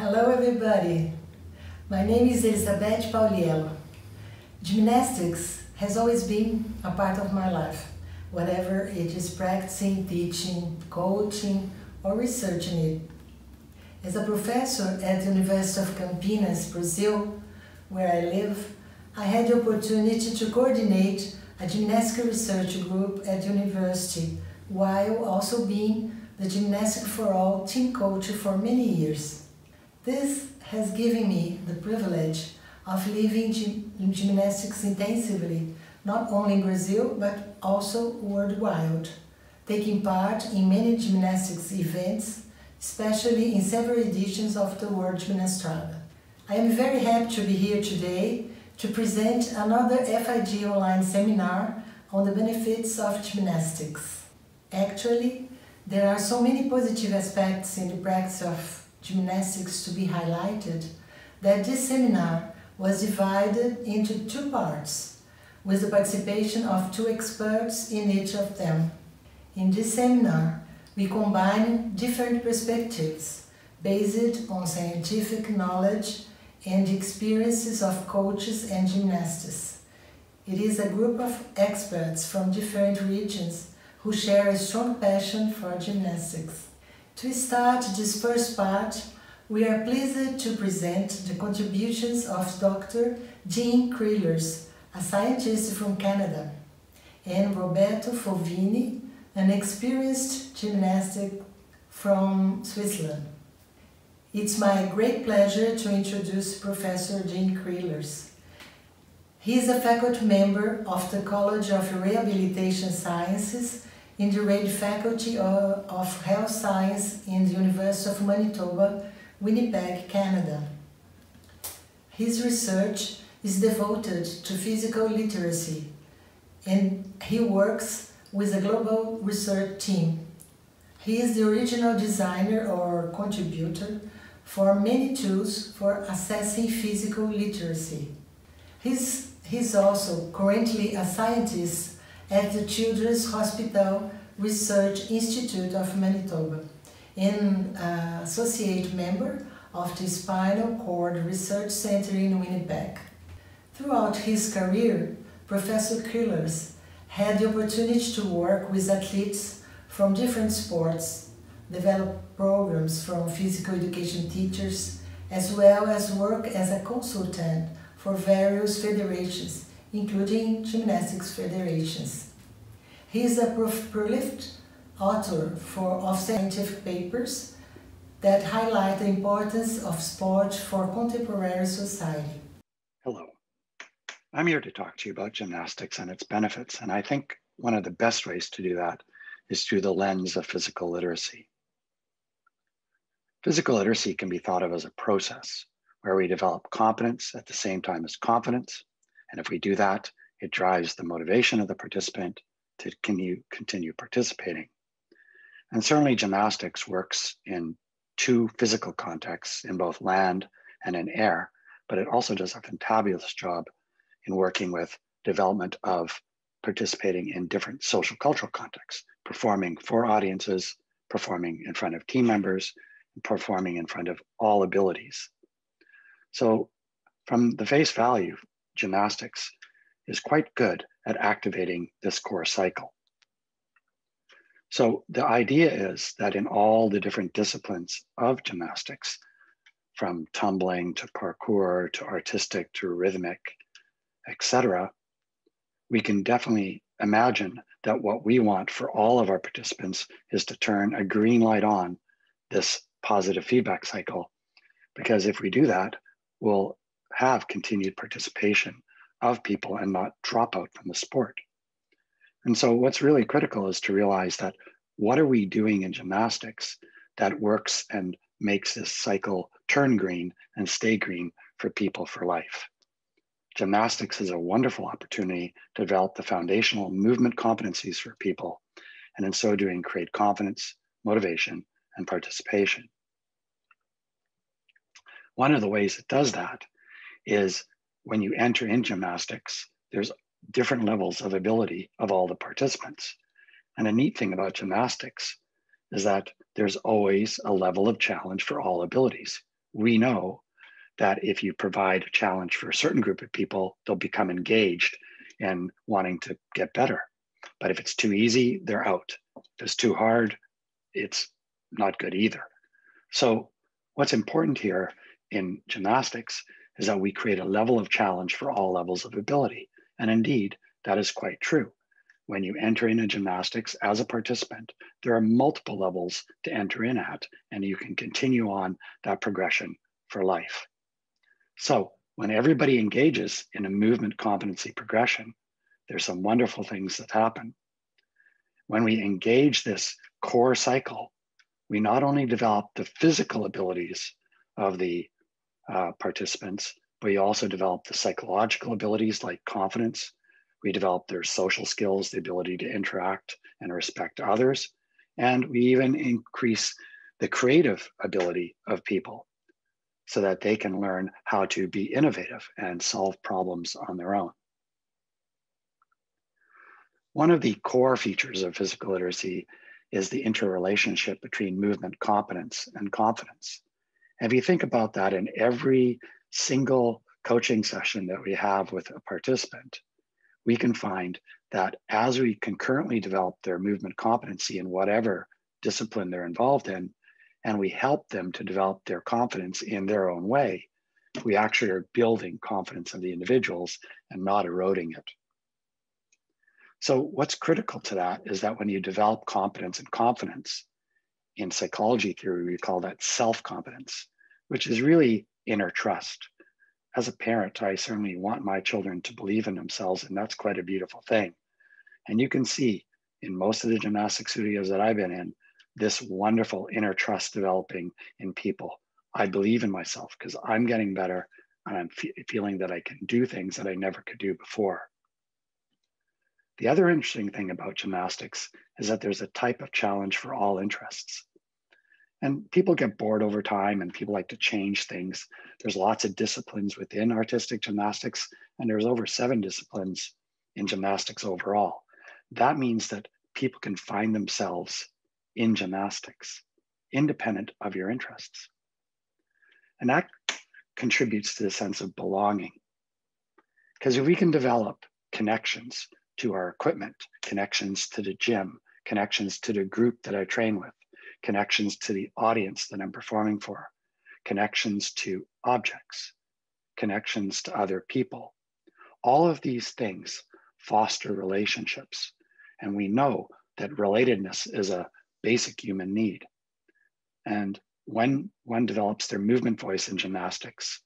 Hello everybody, my name is Elizabeth Pauliello. Gymnastics has always been a part of my life, whatever it is practicing, teaching, coaching or researching it. As a professor at the University of Campinas, Brazil, where I live, I had the opportunity to coordinate a gymnastics research group at the university, while also being the Gymnastics for All team coach for many years. This has given me the privilege of living gymnastics intensively, not only in Brazil but also worldwide, taking part in many gymnastics events, especially in several editions of the World Gymnastrada. I am very happy to be here today to present another FIG online seminar on the benefits of gymnastics. Actually, there are so many positive aspects in the practice of gymnastics to be highlighted that this seminar was divided into two parts, with the participation of two experts in each of them. In this seminar, we combine different perspectives based on scientific knowledge and the experiences of coaches and gymnasts. It is a group of experts from different regions who share a strong passion for gymnastics. To start this first part, we are pleased to present the contributions of Dr. Jean Creelers, a scientist from Canada, and Roberto Fulvini, an experienced gymnast from Switzerland. It's my great pleasure to introduce Professor Jean Creelers. He is a faculty member of the College of Rehabilitation Sciences in the Reid Faculty of Health Science in the University of Manitoba, Winnipeg, Canada. His research is devoted to physical literacy, and he works with a global research team. He is the original designer or contributor for many tools for assessing physical literacy. He's also currently a scientist at the Children's Hospital Research Institute of Manitoba and associate member of the Spinal Cord Research Center in Winnipeg. Throughout his career, Professor Creelers had the opportunity to work with athletes from different sports, develop programs from physical education teachers, as well as work as a consultant for various federations, including gymnastics federations. He is a prolific author of scientific papers that highlight the importance of sport for contemporary society. Hello, I'm here to talk to you about gymnastics and its benefits, and I think one of the best ways to do that is through the lens of physical literacy. Physical literacy can be thought of as a process where we develop competence at the same time as confidence, and if we do that, it drives the motivation of the participant to continue participating. And certainly gymnastics works in two physical contexts, in both land and in air, but it also does a fantabulous job in working with development of participating in different social cultural contexts, performing for audiences, performing in front of team members, and performing in front of all abilities. So from the face value, gymnastics is quite good at activating this core cycle. So the idea is that in all the different disciplines of gymnastics, from tumbling to parkour to artistic to rhythmic, etc., we can definitely imagine that what we want for all of our participants is to turn a green light on this positive feedback cycle, because if we do that, we'll have continued participation of people and not drop out from the sport. And so what's really critical is to realize that what are we doing in gymnastics that works and makes this cycle turn green and stay green for people for life. Gymnastics is a wonderful opportunity to develop the foundational movement competencies for people, and in so doing, create confidence, motivation, and participation. One of the ways it does that is when you enter in gymnastics, there's different levels of ability of all the participants. And a neat thing about gymnastics is that there's always a level of challenge for all abilities. we know that if you provide a challenge for a certain group of people, they'll become engaged in wanting to get better. But if it's too easy, they're out. If it's too hard, it's not good either. So what's important here in gymnastics is that we create a level of challenge for all levels of ability. And indeed, that is quite true. When you enter into gymnastics as a participant, there are multiple levels to enter in at, and you can continue on that progression for life. So when everybody engages in a movement competency progression, there's some wonderful things that happen. When we engage this core cycle, we not only develop the physical abilities of the participants, but we also develop the psychological abilities like confidence. We develop their social skills, the ability to interact and respect others. And we even increase the creative ability of people so that they can learn how to be innovative and solve problems on their own. One of the core features of physical literacy is the interrelationship between movement competence and confidence. And if you think about that in every single coaching session that we have with a participant, we can find that as we concurrently develop their movement competency in whatever discipline they're involved in, and we help them to develop their confidence in their own way, we actually are building confidence of the individuals and not eroding it. So what's critical to that is that when you develop competence and confidence, in psychology theory, we call that self-competence, which is really inner trust. As a parent, I certainly want my children to believe in themselves, and that's quite a beautiful thing. And you can see in most of the gymnastic studios that I've been in, this wonderful inner trust developing in people. I believe in myself because I'm getting better and I'm feeling that I can do things that I never could do before. The other interesting thing about gymnastics is that there's a type of challenge for all interests. And people get bored over time and people like to change things. There's lots of disciplines within artistic gymnastics, and there's over 7 disciplines in gymnastics overall. That means that people can find themselves in gymnastics, independent of your interests. And that contributes to the sense of belonging. Because if we can develop connections to our equipment, connections to the gym, connections to the group that I train with, connections to the audience that I'm performing for, connections to objects, connections to other people. All of these things foster relationships. And we know that relatedness is a basic human need. And when one develops their movement voice in gymnastics,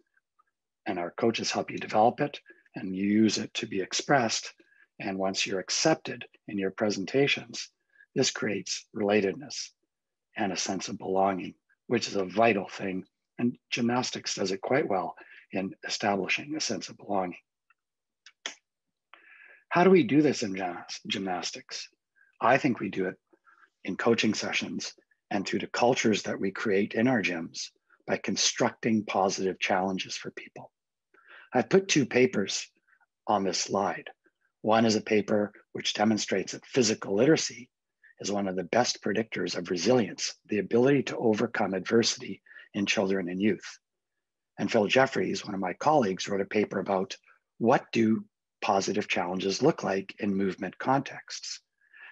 and our coaches help you develop it, and you use it to be expressed, and once you're accepted in your presentations, this creates relatedness and a sense of belonging, which is a vital thing. And gymnastics does it quite well in establishing a sense of belonging. How do we do this in gymnastics? I think we do it in coaching sessions and through the cultures that we create in our gyms by constructing positive challenges for people. I've put 2 papers on this slide. One is a paper which demonstrates that physical literacy is one of the best predictors of resilience, the ability to overcome adversity in children and youth. And Phil Jeffries, one of my colleagues, wrote a paper about what do positive challenges look like in movement contexts.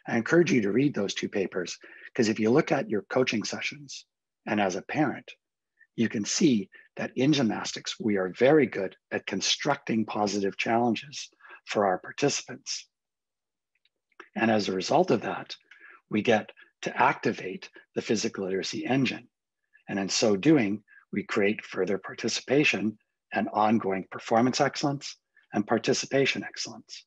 I encourage you to read those 2 papers, because if you look at your coaching sessions and as a parent, you can see that in gymnastics, we are very good at constructing positive challenges for our participants. And as a result of that, we get to activate the physical literacy engine. And in so doing, we create further participation and ongoing performance excellence and participation excellence.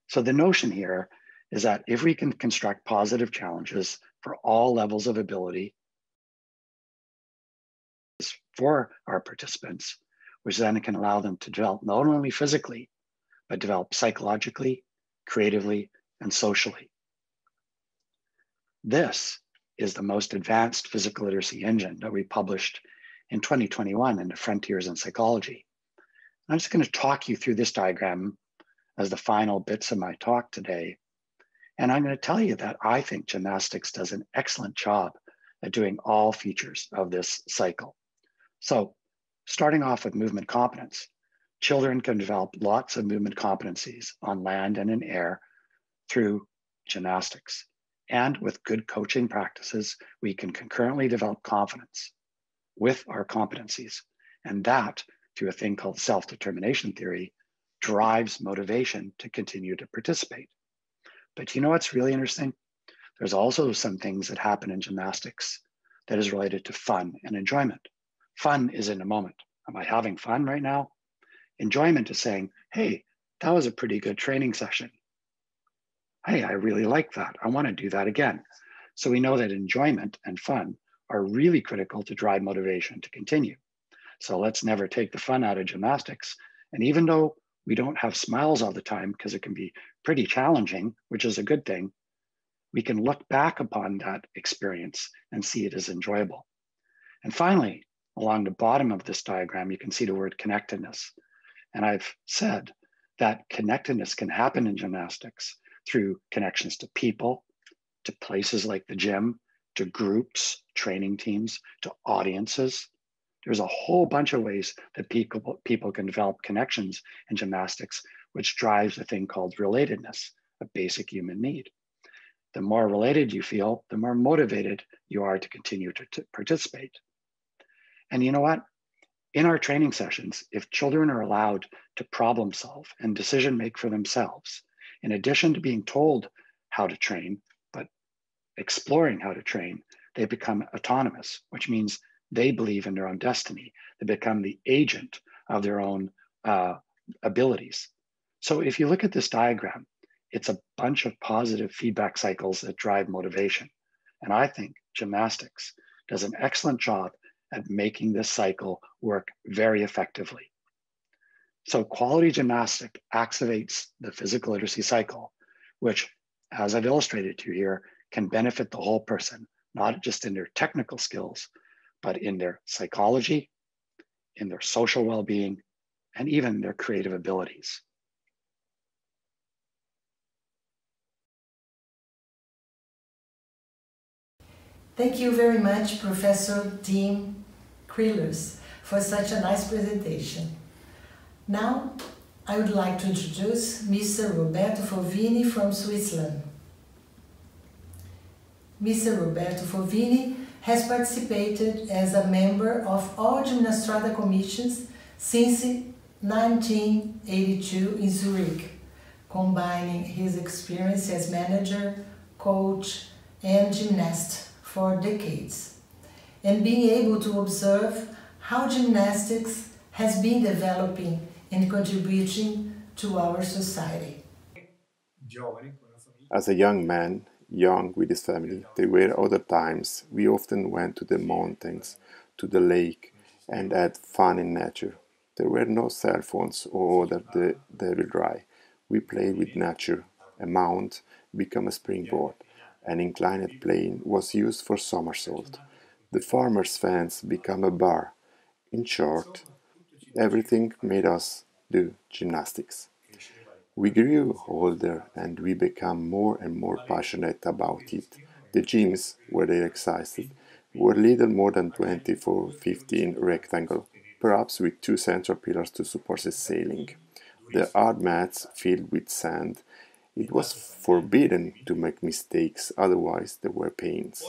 So the notion here is that if we can construct positive challenges for all levels of ability for our participants, which then can allow them to develop not only physically, but develop psychologically, creatively, and socially. This is the most advanced physical literacy engine that we published in 2021 in the Frontiers in Psychology. I'm just going to talk you through this diagram as the final bits of my talk today. And I'm going to tell you that I think gymnastics does an excellent job at doing all features of this cycle. So, starting off with movement competence, children can develop lots of movement competencies on land and in air through gymnastics. And with good coaching practices, we can concurrently develop confidence with our competencies. And that, through a thing called self-determination theory, drives motivation to continue to participate. But you know what's really interesting? There's also some things that happen in gymnastics that is related to fun and enjoyment. Fun is in the moment. Am I having fun right now? Enjoyment is saying, hey, that was a pretty good training session. Hey, I really like that. I want to do that again. So we know that enjoyment and fun are really critical to drive motivation to continue. So let's never take the fun out of gymnastics. And even though we don't have smiles all the time because it can be pretty challenging, which is a good thing, we can look back upon that experience and see it as enjoyable. And finally, along the bottom of this diagram, you can see the word connectedness. And I've said that connectedness can happen in gymnastics through connections to people, to places like the gym, to groups, training teams, to audiences. There's a whole bunch of ways that people can develop connections in gymnastics, which drives a thing called relatedness, a basic human need. The more related you feel, the more motivated you are to continue to participate. And you know what? In our training sessions, if children are allowed to problem solve and decision make for themselves, in addition to being told how to train, but exploring how to train, they become autonomous, which means they believe in their own destiny. They become the agent of their own abilities. So if you look at this diagram, it's a bunch of positive feedback cycles that drive motivation. And I think gymnastics does an excellent job at making this cycle work very effectively. So quality gymnastics activates the physical literacy cycle, which, as I've illustrated to you here, can benefit the whole person, not just in their technical skills, but in their psychology, in their social well-being, and even their creative abilities. Thank you very much, Professor Tim Krillers, for such a nice presentation. Now, I would like to introduce Mr. Roberto Fovini from Switzerland. Mr. Roberto Fovini has participated as a member of all Gymnastrada commissions since 1982 in Zurich, combining his experience as manager, coach, and gymnast for decades, and being able to observe how gymnastics has been developing and contributing to our society. As a young man, young with his family, there were other times we often went to the mountains, to the lake, and had fun in nature. There were no cell phones or other devil dry. We played with nature. A mount became a springboard. An inclined plane was used for somersault. The farmer's fence became a bar. In short, everything made us do gymnastics. We grew older and we became more and more passionate about it. The gyms, where they existed, were little more than 20 x 15 rectangle, perhaps with two central pillars to support the ceiling. The hard mats filled with sand. It was forbidden to make mistakes, otherwise there were pains.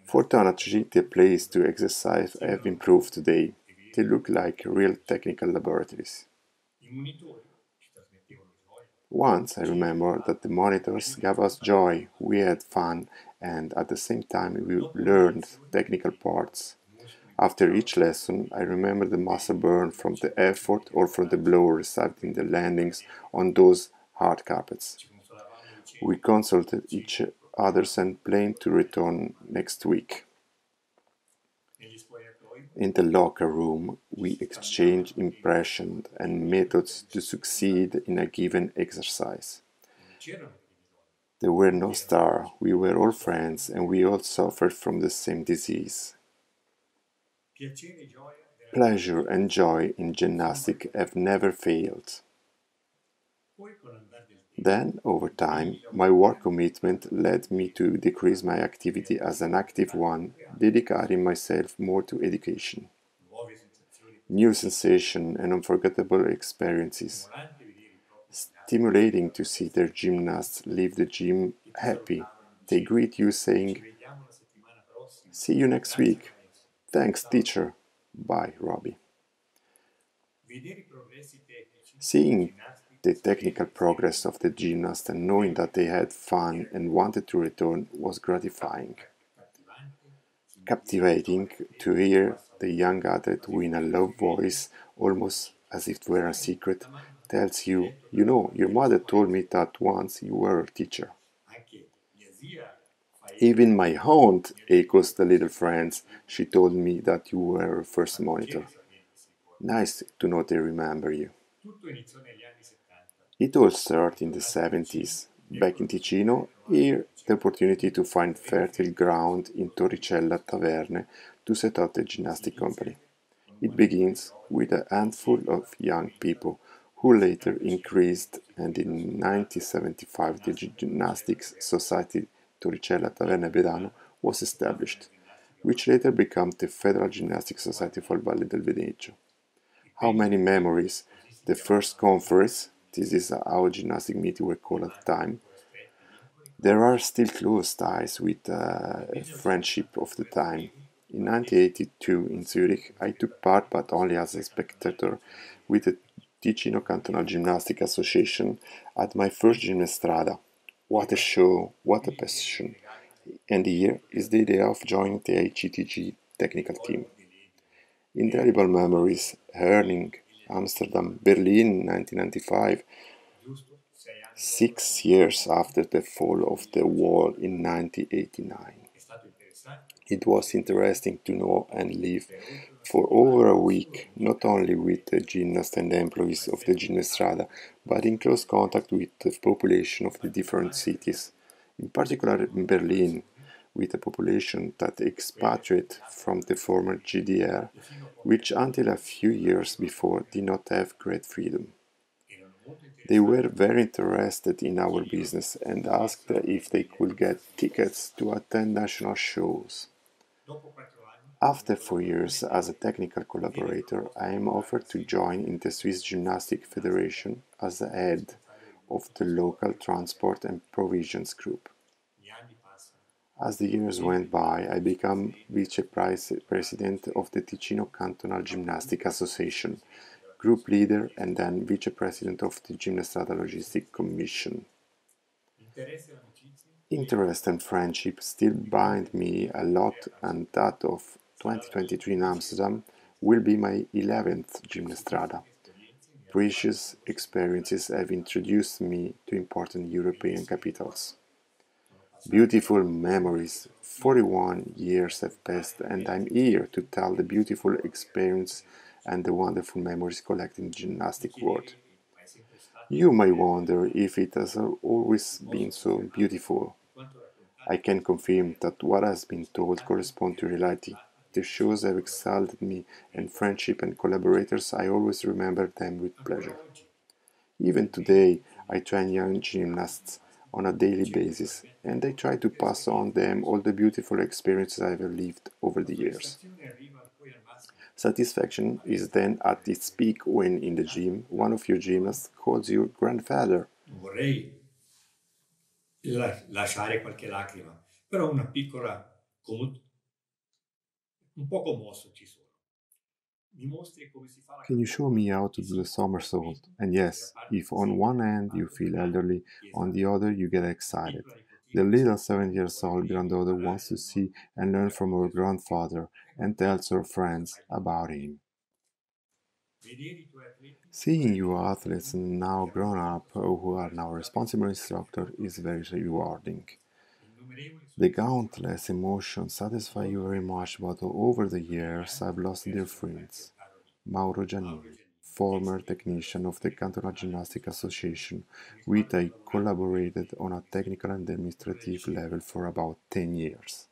Fortunately, the places to exercise have improved today. They look like real technical laboratories. Once I remember that the monitors gave us joy, we had fun, and at the same time we learned technical parts. After each lesson, I remember the muscle burn from the effort or from the blow received in the landings on those hard carpets. We consulted each other and planned to return next week. In the locker room, we exchanged impressions and methods to succeed in a given exercise. There were no stars, we were all friends, and we all suffered from the same disease. Pleasure and joy in gymnastics have never failed. Then, over time, my work commitment led me to decrease my activity as an active one dedicating myself more to education. New sensation and unforgettable experiences. Stimulating to see their gymnasts leave the gym happy. They greet you saying, "See you next week." "Thanks, teacher." "Bye, Robbie." Seeing the technical progress of the gymnast and knowing that they had fun and wanted to return was gratifying. Captivating to hear the young athlete who, in a low voice, almost as if it were a secret, tells you, "You know, your mother told me that once you were a teacher." "Even my aunt," echoes the little friends, "she told me that you were her first monitor." Nice to know they remember you. It all started in the 70s. Back in Ticino, here the opportunity to find fertile ground in Torricella Taverne to set up the gymnastic company. It begins with a handful of young people who later increased, and in 1975 the Gymnastics Society Torricella Taverne Vedano was established, which later became the Federal Gymnastics Society for Valle del Veneggio. How many memories! The first conference, this is how gymnastic meetings were called at the time. There are still close ties with friendship of the time. In 1982 in Zurich, I took part, but only as a spectator, with the Ticino Cantonal Gymnastic Association at my first Gymnastrada. What a show, what a passion! And here is the idea of joining the HCTG technical team. Indelible memories, Herning, Amsterdam, Berlin 1995, 6 years after the fall of the wall in 1989. It was interesting to know and live for over a week, not only with the gymnasts and the employees of the Gymnastrada, but in close contact with the population of the different cities, in particular in Berlin, with a population that expatriated from the former GDR, which until a few years before did not have great freedom. They were very interested in our business and asked if they could get tickets to attend national shows. After 4 years as a technical collaborator, I am offered to join in the Swiss Gymnastic Federation as the head of the local transport and provisions group. As the years went by, I became vice-president of the Ticino Cantonal Gymnastic Association, group leader, and then vice-president of the Gymnastrada Logistic Commission. Interest and friendship still bind me a lot, and that of 2023 in Amsterdam will be my 11th Gymnastrada. Precious experiences have introduced me to important European capitals. Beautiful memories. 41 years have passed, and I'm here to tell the beautiful experience and the wonderful memories collected in the gymnastic world. You may wonder if it has always been so beautiful. I can confirm that what has been told corresponds to reality. The shows have exalted me, and friendship and collaborators, I always remember them with pleasure. Even today, I train young gymnasts on a daily basis, and I try to pass on them all the beautiful experiences I have lived over the years. Satisfaction is then at its peak when, in the gym, one of your gymnasts calls you grandfather. Non vorrei lasciare qualche lacrima, però una piccola, un po' commosso ci sono. Can you show me how to do the somersault? And yes, if on one hand you feel elderly, on the other you get excited. The little 7 years old granddaughter wants to see and learn from her grandfather and tells her friends about him. Seeing your athletes now grown up who are now responsible instructor is very rewarding. The countless emotions satisfy you very much, but over the years I've lost dear friends. Mauro Giannini, former technician of the Cantonal Gymnastic Association, with I collaborated on a technical and administrative level for about 10 years.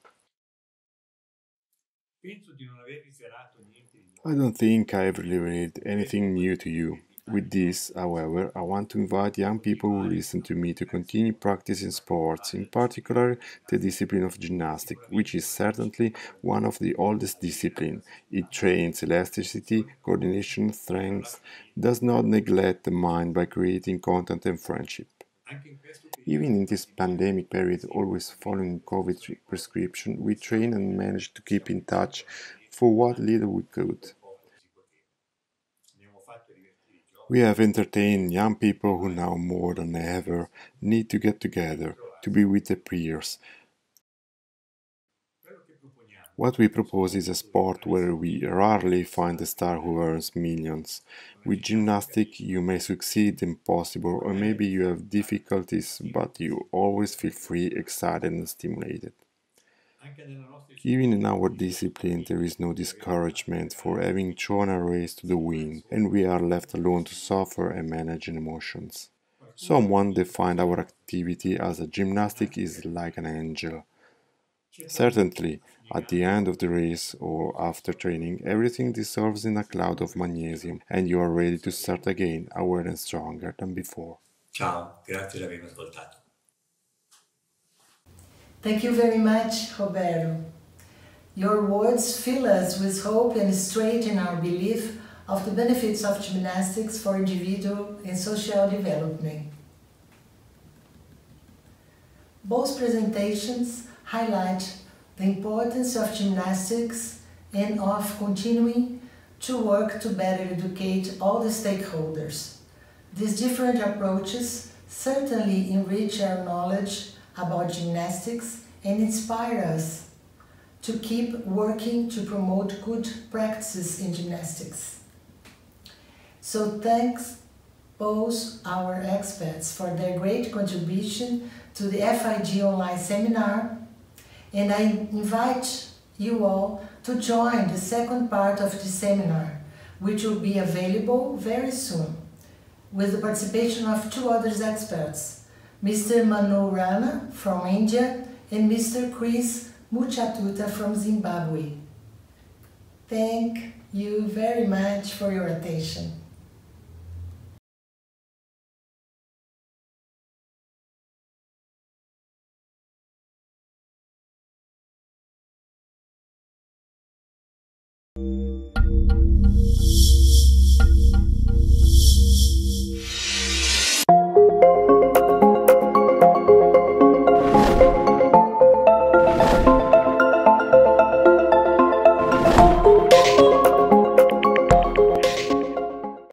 I don't think I ever revealed anything new to you. With this, however, I want to invite young people who listen to me to continue practicing sports, in particular the discipline of gymnastics, which is certainly one of the oldest disciplines. It trains elasticity, coordination, strength, does not neglect the mind by creating contact and friendship. Even in this pandemic period, always following COVID prescription, we train and managed to keep in touch for what little we could. We have entertained young people who now more than ever need to get together, to be with their peers. What we propose is a sport where we rarely find a star who earns millions. With gymnastics you may succeed impossible, or maybe you have difficulties, but you always feel free, excited and stimulated. Even in our discipline there is no discouragement for having thrown a race to the wind, and we are left alone to suffer and manage emotions. Someone defined our activity as a gymnastic is like an angel. Certainly, at the end of the race or after training, everything dissolves in a cloud of magnesium and you are ready to start again, aware and stronger than before. Ciao, grazie di avermi ascoltato. Thank you very much, Roberto. Your words fill us with hope and strengthen our belief of the benefits of gymnastics for individual and social development. Both presentations highlight the importance of gymnastics and of continuing to work to better educate all the stakeholders. These different approaches certainly enrich our knowledge about gymnastics and inspire us to keep working to promote good practices in gymnastics. So thanks both our experts for their great contribution to the FIG online seminar, and I invite you all to join the second part of the seminar, which will be available very soon, with the participation of two other experts, Mr. Manu Rana from India and Mr. Chris Muchatuta from Zimbabwe. Thank you very much for your attention.